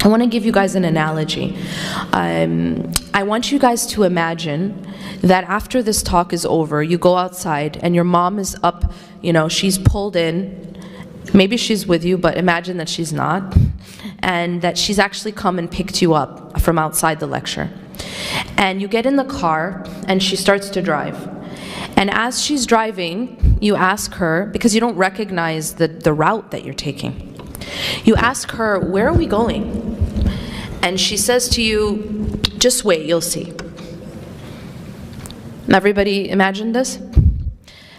I want to give you guys an analogy. I want you guys to imagine that after this talk is over, you go outside and your mom is up, she's pulled in. Maybe she's with you, but imagine that she's not. And that she's actually come and picked you up from outside the lecture. And you get in the car and she starts to drive. And as she's driving, you ask her, because you don't recognize the route that you're taking. You ask her, where are we going? And she says to you, just wait, you'll see. Everybody imagine this?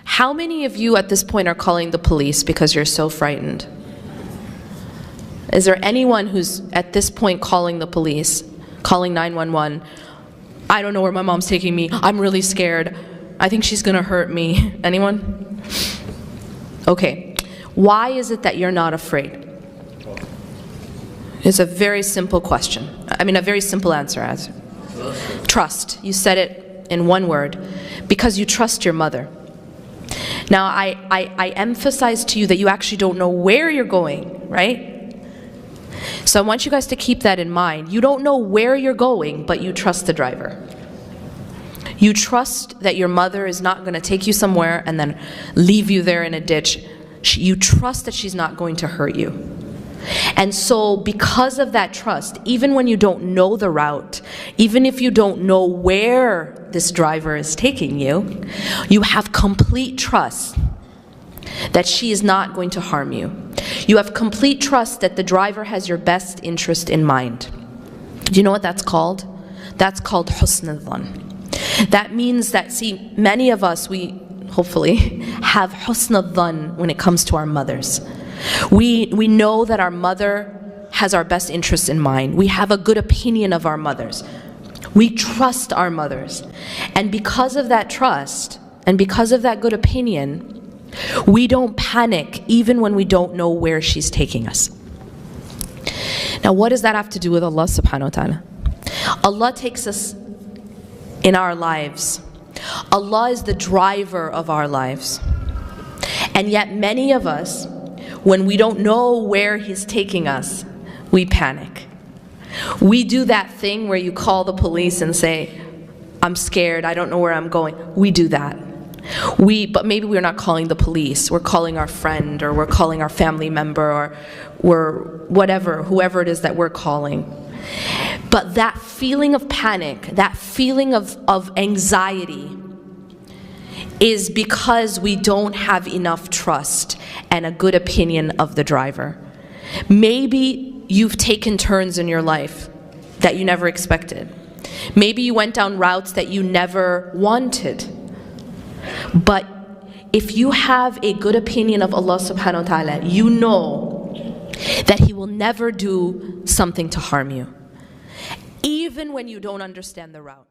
How many of you at this point are calling the police because you're so frightened? Is there anyone who's at this point calling the police, calling 911? I don't know where my mom's taking me. I'm really scared. I think she's gonna hurt me. Anyone? Okay. Why is it that you're not afraid? It's a very simple question. A very simple answer. Trust. You said it in one word. Because you trust your mother. Now, I emphasize to you that you actually don't know where you're going, right? So I want you guys to keep that in mind. You don't know where you're going, but you trust the driver. You trust that your mother is not going to take you somewhere and then leave you there in a ditch. You trust that she's not going to hurt you. And so because of that trust, even when you don't know the route, even if you don't know where this driver is taking you, you have complete trust that she is not going to harm you. You have complete trust that the driver has your best interest in mind. Do you know what that's called? That's called husn al-dhan. That means that, see, many of us, we hopefully have husn al-dhan when it comes to our mothers. We know that our mother has our best interests in mind. We have a good opinion of our mothers. We trust our mothers. And because of that trust, and because of that good opinion, we don't panic even when we don't know where she's taking us. Now, what does that have to do with Allah subhanahu wa ta'ala? Allah takes us in our lives. Allah is the driver of our lives. And yet many of us, when we don't know where He's taking us, we panic. We do that thing where you call the police and say, I'm scared, I don't know where I'm going. We do that. But maybe we're not calling the police, we're calling our friend, or we're calling our family member, or we're whoever it is that we're calling. But that feeling of panic, that feeling of anxiety, is because we don't have enough trust and a good opinion of the driver. Maybe you've taken turns in your life that you never expected. Maybe you went down routes that you never wanted. But if you have a good opinion of Allah subhanahu wa ta'ala, you know that He will never do something to harm you, even when you don't understand the route.